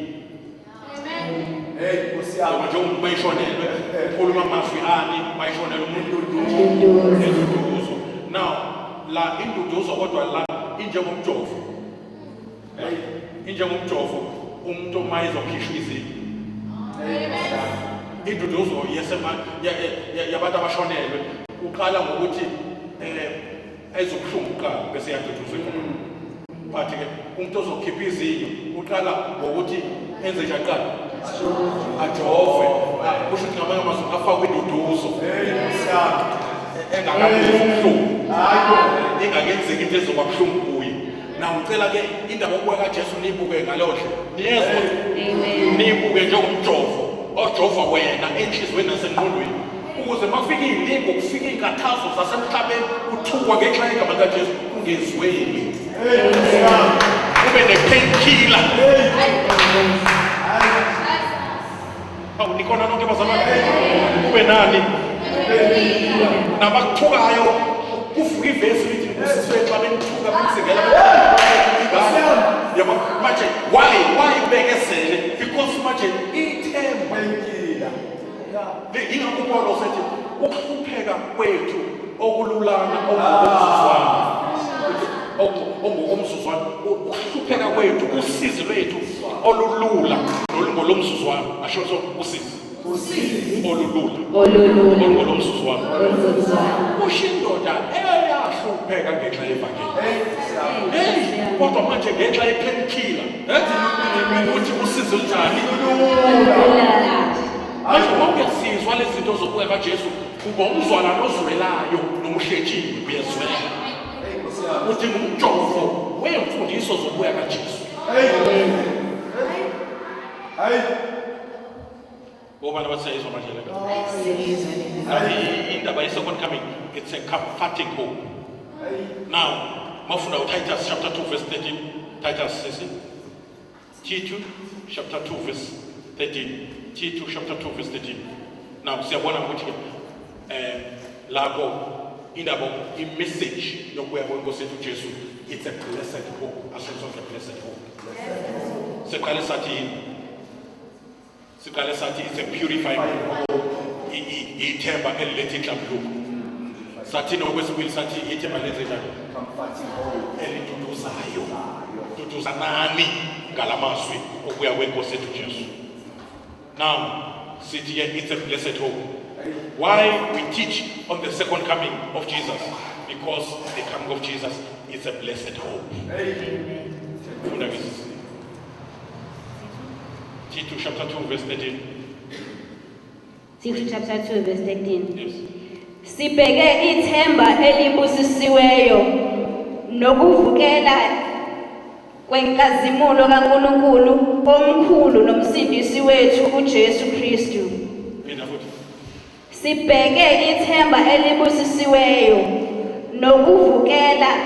S1: Nkosi yami nje umayishonelwe ukhuluma amazwi ani mayishonelwe umuntu induduzo. Now la induduzo kodwa la injengomjovo. Injengomjovo umuntu mayizokhishwa izinto. Induduzo yabantu abashonelwe uqala ngokuthi ezobuhlungu kuqala bese yaduduzwa. But ke umuntu ozokhipha izinyo uqala ngokuthi enze njani qala ajove kusho ukuthi ngamanye amazwi afakwe induduzo engakabuhlungu ingakenzeki into ezobabuhlungu kuye. Na ucela ke indaba kaJesu niyibuke ngalohle niyezwa niyibuke njengomjovo ojova wena enhlizweni nasengqondweni ukuze makufika izilingo kufika inkathazo zasemhlabeni uthukwa ngenxa yegama kaJesu ungezweni ube ne-painkiller. Awu nikona nonke bazalwane ube nani nabakuthukayo kuvuka ivesi lithi kusiswe xa benithuka bensengela yabo manje why bekezele because manje ithemba ingakho uPaul usethi ukuhlupheka kwethu okululana okungokomzuzwana ukuhlupheka kwethu usizi lwethu olulula nolungolomzuzwana asho so usizi olulula olungolomzuzwana ushindoda eyahlupheka ngenxa yevangeli kodwa manje ngenxa ye-painkiller ukuthi usizi njani manje uma uyasizwa lezi zinto zokuya kaJesu uba umzwana nozwelayo nomhletshile uyezwela uthi ngumjovo wemfundiso zokuya kaJesu. Bobana basayizwa manje le indaba ye-second coming, it's a comforting hope. Now mafunda uTitus chapter 2 verse 13. Titus says T2 chapter 2 verse 13. T2 chapter 2 verse 13. Now siyabona ukuthi lapho indaba i-message yokuya kwenkosi yethu Jesu, it's a blessed hope. Asonke blessed hope. Siqale sathi it's a purifying hope. Ithemba eliletha inhlambuluko. Sathi nokwesibili sathi ithemba lenze njani?
S3: Comforting hope.
S1: Eliduduzayo. Duduza nani ngalamazwi okuya kwenkosi yethu Jesu. Now, sithi here, it's a blessed hope. Why we teach on the second coming of Jesus? Because the coming of Jesus is a blessed hope. Funda ke sisi. Tito chapter 2 verse 13.
S2: Tito chapter 2 verse 13.
S1: Yes.
S2: Sibheke ithemba elibusisiweyo nokuvukela kwenkazimulo kaNkulunkulu omkhulu nomsindisi wethu uJesu Kristu.
S1: Phinda futhi.
S2: Sibheke ithemba elibusisiweyo nokuvukela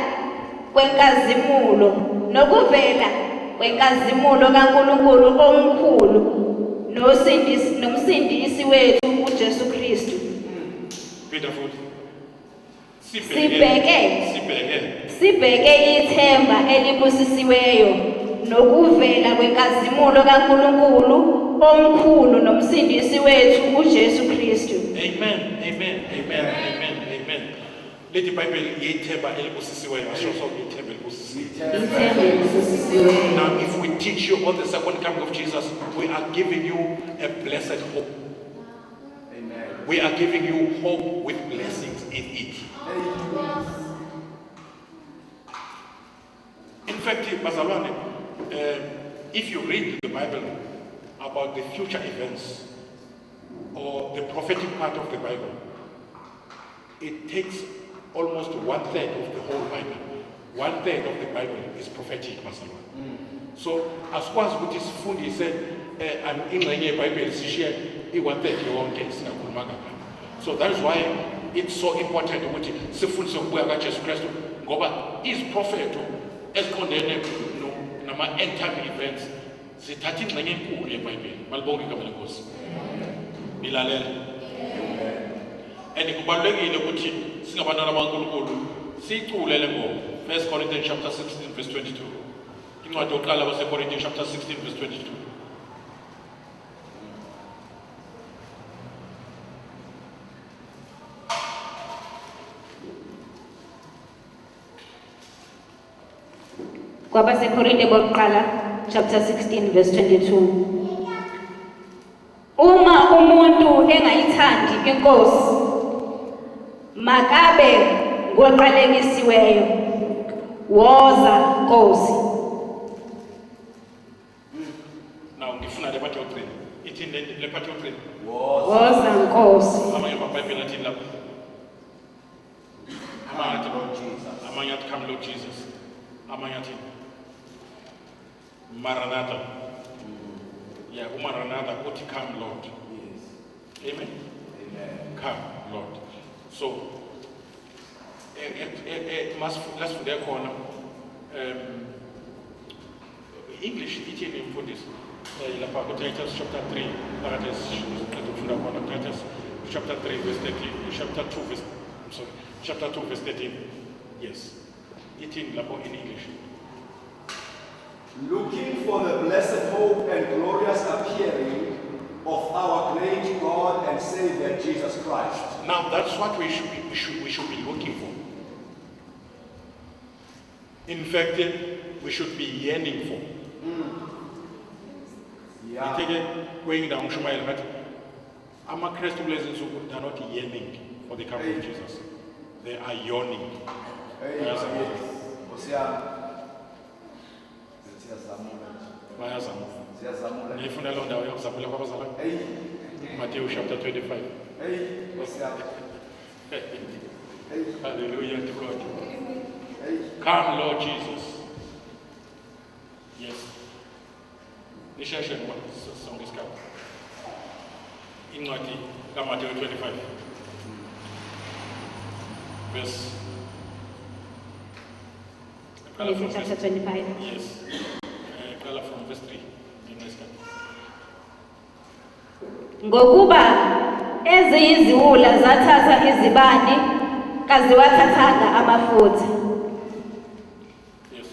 S2: kwenkazimulo nokuvela kwenkazimulo kaNkulunkulu omkhulu nomsindisi wethu uJesu Kristu.
S1: Phinda futhi.
S2: Sibheke ithemba elibusisiweyo nokuvela kwenkazimulo kaNkulunkulu omkhulu nomsindisi wethu uJesu Kristu.
S1: Amen, amen, amen, amen, amen. Leti Bible yithemba elibusisiweyo asho so ithemba elibusisiweyo.
S2: Ithemba elibusisiweyo.
S1: Now if we teach you on the second coming of Jesus, we are giving you a blessed hope.
S3: Amen.
S1: We are giving you hope with blessings in it. In fact, bazalwane, if you read the Bible about the future events or the prophetic part of the Bible, it takes almost 1/3 of the whole Bible. 1/3 of the Bible is prophetic, bazalwane. So, as far as what is fundise ingxenye yeBhayibheli sishiye i-1/3 yonke singakhuluma ngapha. So that is why it's so important ukuthi sifundise ukubuya kaJesu Kristu ngoba iziprofeto eziqondene nama end time events zithatha ingxenye enkulu yeBhayibheli. Malibonke igama lenkosi. Nilalela. And kubalulekile ukuthi singabantwana bakaNkulunkulu siyiculele ngoma. 1 Corinthians chapter 16 verse 22. Incwadi yokuqala kwaseKorinte chapter 16 verse 22.
S2: KwabaseKorinte bokuqala chapter 16 verse 22. Uma umuntu engayithandi inkosi makabe ngoqalekisiweyo woza Nkosi.
S1: Now ngifuna le part yo-3. Ithi le part yo-3.
S2: Woza Nkosi.
S1: Amanye amaBhayibheli athi lapho. Amanye athi
S3: Lord Jesus.
S1: amanye athi come Lord Jesus. Amanye athi Maranatha. Yeah, uMaranatha uthi come Lord.
S3: Yes.
S1: Amen.
S3: Amen.
S1: Come Lord. So let's for their corner. English ithi imfundisi lapha kuTitus chapter 3 phakathi ukufunda khona Titus chapter 3 verse 13 chapter 2 verse chapter 2 verse 13. Yes. Ithi lapho in English.
S3: Looking for the blessed hope and glorious appearing of our great God and Savior Jesus Christ.
S1: Now that's what we should be looking for. In fact, we should be yearning for.
S3: Yeah.
S1: Going down Shumayel, but AmaKristu kulezinsuku they are not yearning for the coming of Jesus. They are yawning.
S3: Hey,
S1: Yes. Bayazama. Nifuna lo ndawo yokuzamula kwabazalwane. Matthew chapter 25. Hallelujah to God. Come Lord Jesus. Yes. Nishashe kwa songe skapa. Incwadi kaMatthew 25. Verse.
S2: Chapter 25.
S1: Yes. Kala from verse 3.
S2: Ngokuba eziyiziwula zathatha izibani kaziwathathanga amafutha.
S1: Yes.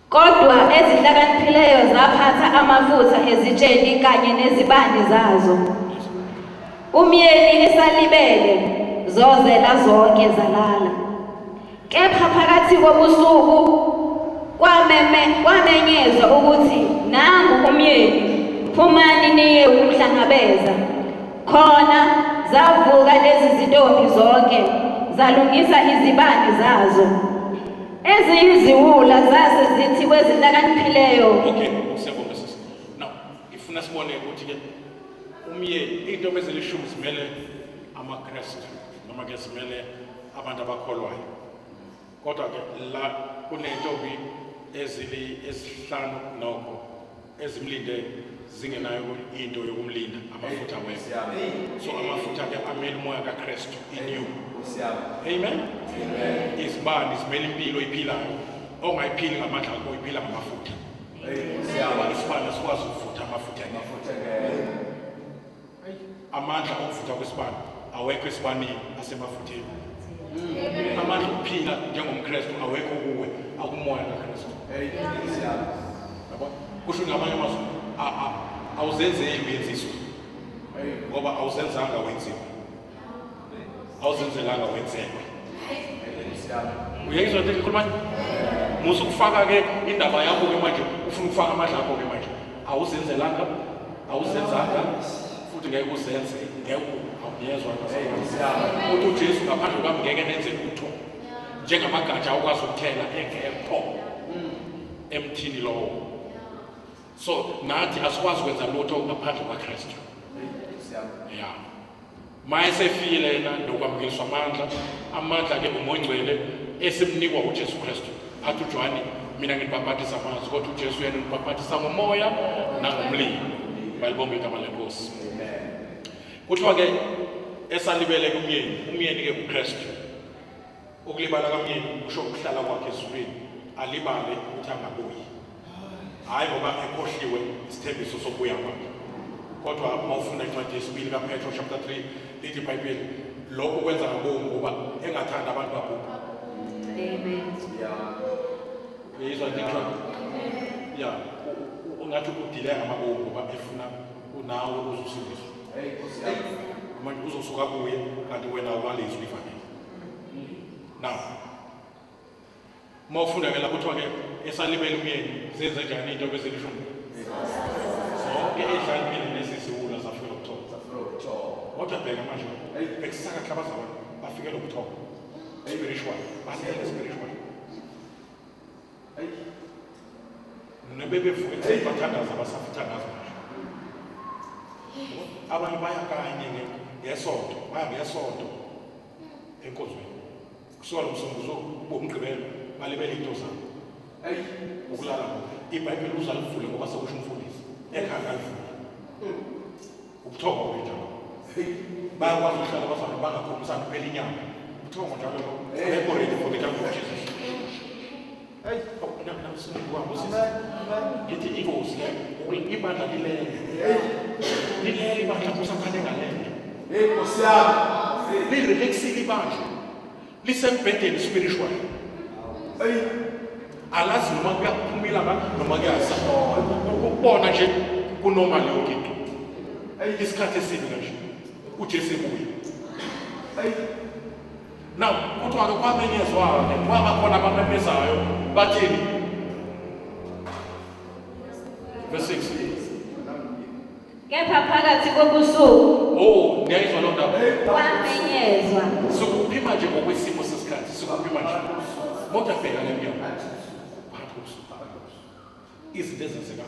S2: Kodwa ezihlakaniphileyo zaphatha amafutha ezitsheni kanye nezibani zazo.
S1: Yes.
S2: Umyeni esalibele zozela zonke zalala. Kepha phakathi kobusuku kwamenyezwa ukuthi nangu umyeni, phumani niye ukumhlangabeza. Khona zavuka lezi zintombi zonke zalungisa izibani zazo. Eziyiziwula zase zithi kwezinhlakaniphileyo.
S1: Okay, siyabonga sisi. Now, ifuna sibone ukuthi ke umyeni intombi ezilishumi zimele amaKristu noma ke zimele abantu abakholwayo. Kodwa ke la kunentombi ezihlanu nokho ezimlinde zingenayo into yokumlinda amafutha wethu. So amafutha ke amele umoya kaKristu in you. Amen. Izibani zimele impilo iphilayo. Ongayiphili ngamandla akho iphila ngamafutha. Isibani sikwazi ukuvutha amafutha ngeke. Amandla okuvutha kwesibani awekho esibanini asemafutheni. Amandla okuphila njengomKristu awekho kuwe akumoya kaKristu. Yabo? Kusho ngamanye amazwi awuzenzeli uyenziso. Ngoba awuzenzanga wenziwa. Awuzenzelanga wenzelwe. Uyayizwa nje ngikhuluma? Musu kufaka ke indaba yakho ke manje ufuna ukufaka amandla akho ke manje. Awuzenzelanga, awuzenzanga futhi ngeke uzenze ngeke awuyezwa ngaso. Uthi uJesu ngaphandle kwami ngeke nenze lutho. Njengamagatsha ukwazi ukuthela engekho emthini lowo. So nathi asikwazi ukwenza lutho ngaphandle kwaKristu. Yeah. Mayesefile yena nokwamukeliswa amandla ke umongcwele esimnikwa uJesu Kristu. Athi uJohn mina ngibaphathisa amanzi kodwa uJesu yena ubaphathisa ngomoya nangomlilo. Balibonga igama lenkosi. Kuthiwa ke esalibele umyeni ke uKristu. Ukulibala kamyeni kusho ukuhlala kwakhe ezulwini. Alibale ukuthi angabuyi. Hayi ngoba ekhohliwe isithembiso sokubuya kwakhe. Kodwa mawufunda incwadi yesibili kaPetro chapter 3 lithi iBhayibheli lokho kwenza ngabomu ngoba engathanda abantu babhubha.
S2: Amen.
S1: Uyizwa nje? Yeah. Ungathi udile amabomu ngoba efuna unawo uzusindiswa. Manje uzosuka kuye kanti wena awalezwi ifanele. Now mawufunda ke lapho kuthiwa ke esalibele umyeni zenze njani into bezilishumi. Zonke edlalile nesisiwula zafika ukuthola. Kodwa bheka manje bekusaka hlabaza abantu bafike lokuthola. Spiritual, basele spiritual. Nebebevuka bathandaza basafuthandaza manje. Abantu bayakanye ngesonto, baya ngesonto enkozweni. Kusuka lomsongozo bomgqibelo balibele into zabo. Ukulala iBhayibheli uzalivule ngoba sekusho umfundisi. Ekhaya kalivule. Ubuthongo benjalo. Bayakwazi ukuhlala abazali bangakhombisana kuphela inyama. Ubuthongo njalo lo. Ready for the coming of Jesus. Hey, namsini kwamuzisa. Ngithi ingozi le ibandla lilele. Lilele ibandla kusakhane ngalele.
S3: Hey Nkosi yami.
S1: Lirelaxile ibandla. Lisembhedeni spiritual.
S3: Hey,
S1: alazi noma kuyaphumila noma kuyasa. Ukubona nje kunormal yonke into. Isikhathi esibi kanje. uJesu ebuya. Now, kuthiwa ke kwamenyezwa kwaba khona abamemezayo bathini? Verse 6.
S2: Kepha phakathi kobusuku
S1: Oh, niyayizwa lo ndaba.
S2: kwamenyezwa.
S1: Sokuphima nje ngokwesimo sesikhathi, sokuphima nje. Kodwa bheka le nto. Izinto ezenzekayo.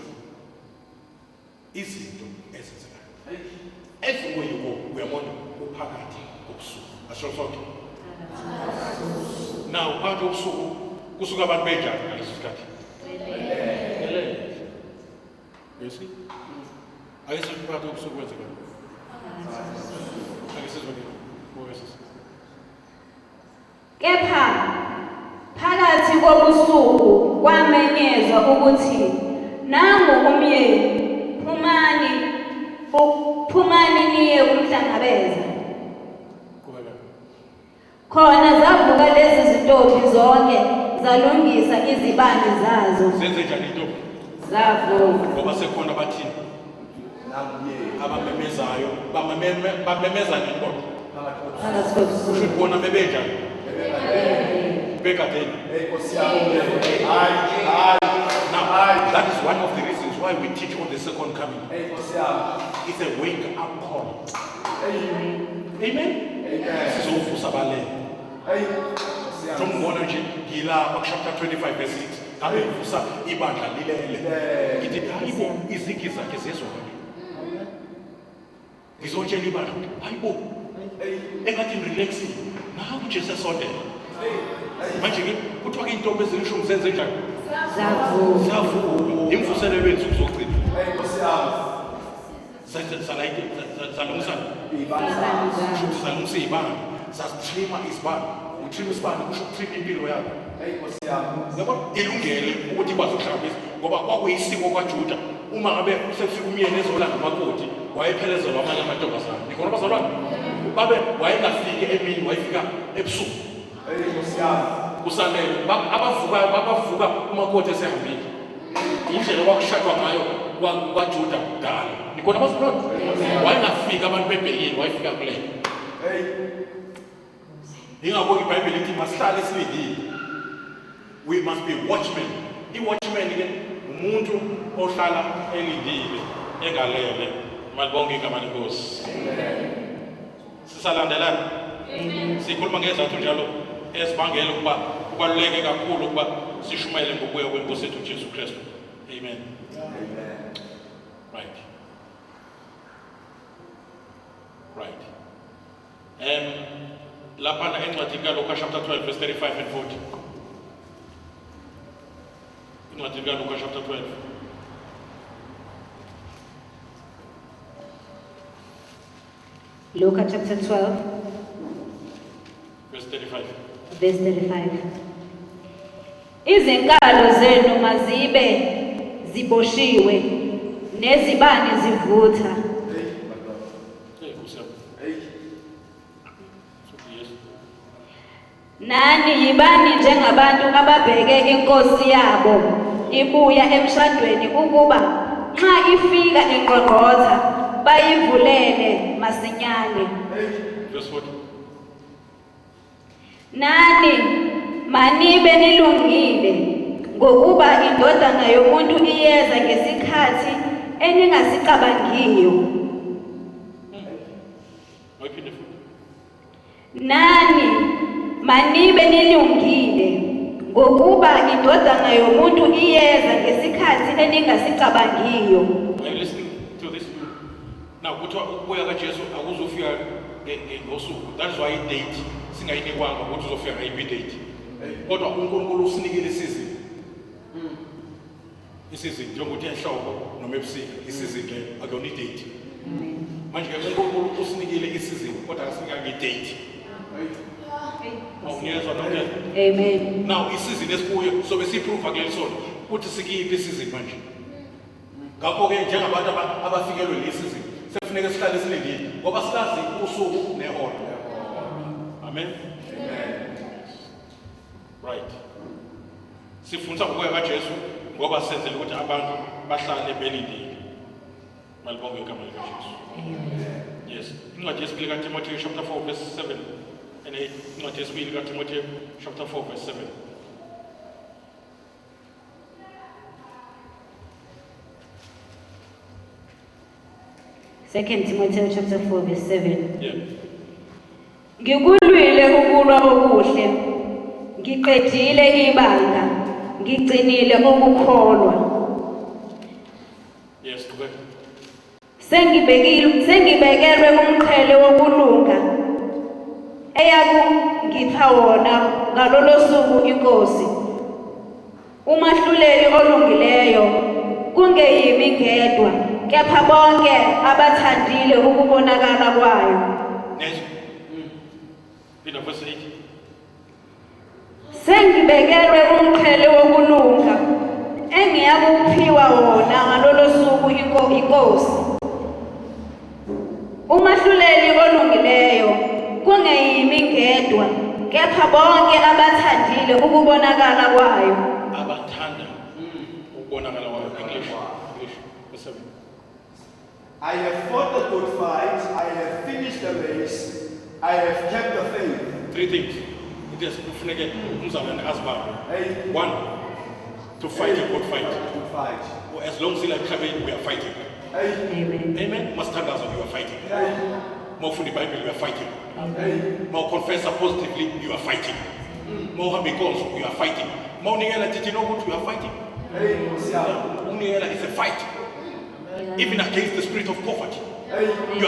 S1: Izinto ezenzekayo. Everywhere you go, uyabona uphakathi kobusuku. Asho sonke. Now, phakathi kobusuku kusuka abantu benjani ngaleso sikhathi? You see? Ayisho phakathi kobusuku kwenzeka. Ayisizwe ke.
S2: Kepha phakathi kobusuku kwamenyezwa ukuthi nangu umyeni, phumani niye kumhlangabeza. Khona zavuka lezi zintombi zonke zalungisa izibani zazo.
S1: Zenze njani intombi?
S2: Zavuka.
S1: Ngoba sekhona bathini? Abamemezayo, bamemeza nento.
S2: phakathi kobusuku.
S1: Kusho bona bebenja. Bekadeni. Now, that is one of the reasons why we teach on the second coming. It's a wake up call. Amen. Sizovusa balele. Jongbona nje ngila chapter 25 verse 6. Ngabe ivusa ibandla lilele. Ngithi hayibo izigi zakhe zezona. Ngizotshela ibandla hayibo engathi relaxing. Naku Jesus sondela. Manje ke kuthiwa ke intombi ezilishumi zenze njani? Zavuka. Imvuselelo yensuku zokugcina. Salungisa ibanga. Sasithrima isibani. Uthima isibani kusho ukuthima impilo yakho. Yabo ilungele ukuthi bazohlabisa ngoba kwakuyisiko kwaJuda. Uma ngabe usefika umyeni ezolanda amakoti, wayephelezelwa amanye amantombazana. Nikhona bazalwane? Babe wayengafiki emini wayefika ebusuku. Kusamele abavuka umakoti esehambile. Indlela kwakushadwa ngayo kwaJuda kudala. Nikhona bazalwane? Wayengafika abantu bebhekile wayefika kule. Ingakho iBhayibheli lithi masihlale silindile. We must be watchmen. I-watchman ke umuntu ohlala elindile engalele. Malibonke igama leNkosi. Sisalandelana. Sikhuluma ngezathu njalo esibangela ukuba kubaluleke kakhulu ukuba sishumayele ngokuya kweNkosi yethu Jesu Kristu. Amen. Right. Lapha encwadini kaLuka chapter 12 verse 35 and 40. Incwadini kaLuka chapter 12.
S2: Luke chapter 12,
S1: Verse 35.
S2: verse 35. Izinkalo zenu mazibe ziboshiwe, nezibane zivutha. Nani yibani njengabantu ababheke inkosi yabo ibuya emshadweni ukuba nxa ifika ingqongqotha bayivulele masinyane.
S1: Verse 40.
S2: Nani manibe nilungile ngokuba indodana yomuntu iyeza ngesikhathi eningasicabangiyo.
S1: Wayiphinde futhi.
S2: Nani manibe nilungile ngokuba indodana yomuntu iyeza ngesikhathi eningasicabangiyo.
S1: Are you listening to this? Now, kuthiwa ukubuya kaJesu akuzofika ngosuku. That is why i-date singayinikwanga ukuthi uzofika ngayiphi i-date. Kodwa uNkulunkulu usinikile isizini. Isizini njengokuthi ehlobo noma ebusika, isizini le akuyona i-date. Manje ke uNkulunkulu usinikile isizini kodwa akasinikanga i-date. Awungiyezwa nonke?
S2: Amen.
S1: Now isizini esibuye sobe siprove kuleli sonto ukuthi sikiphi isizini manje. Ngakho ke njengabantu abafikelwe lesizini sefuneka sihlale silindile ngoba silazi usuku nehora. Amen. Right. Sifundisa ukuya kaJesu ngoba senzele ukuthi abantu bahlale belindile. Malibonke igama likaJesu. Yes. Incwadi yesibili kaTimotheo chapter 4 verse 7 and 8. Incwadi yesibili kaTimotheo chapter 4 verse 7.
S2: Second Timothy chapter 4 verse 7.
S1: Yeah.
S2: Ngikulwile ukulwa okuhle, ngiqedile ibanga, ngigcinile ukukholwa.
S1: Yes, correct.
S2: Sengibekelwe umqhele wokulunga eyakungipha wona ngalolo suku inkosi. Umahluleli olungileyo kungeyimi ngedwa, kepha bonke abathandile ukubonakala kwayo.
S1: Next. Peter verse 8.
S2: Sengibekelwe umqhele wokulunga engiyakuphiwa wona ngalolo suku inkosi. Umahluleli olungileyo kungeyimi ngedwa, kepha bonke abathandile ukubonakala kwayo.
S1: Abathanda ukubonakala kwayo. English. Verse 7.
S3: I have fought the good fight, I have finished the race, I have kept the faith.
S1: 3 things. It is kufuneke umzalwane azibambe.
S3: Hey.
S1: 1, to fight a good fight.
S3: To fight.
S1: As long as we are fighting.
S3: Hey.
S2: Amen.
S1: Amen. Mastandazo, you are fighting.
S3: Hey.
S1: More from the Bible, you are fighting.
S3: Hey.
S1: More confess positively, you are fighting. More because you are fighting. More Niela, did you know what you are fighting?
S3: Hey.
S1: Uniela is a fight. Even against the spirit of poverty.
S3: Hey.
S1: You are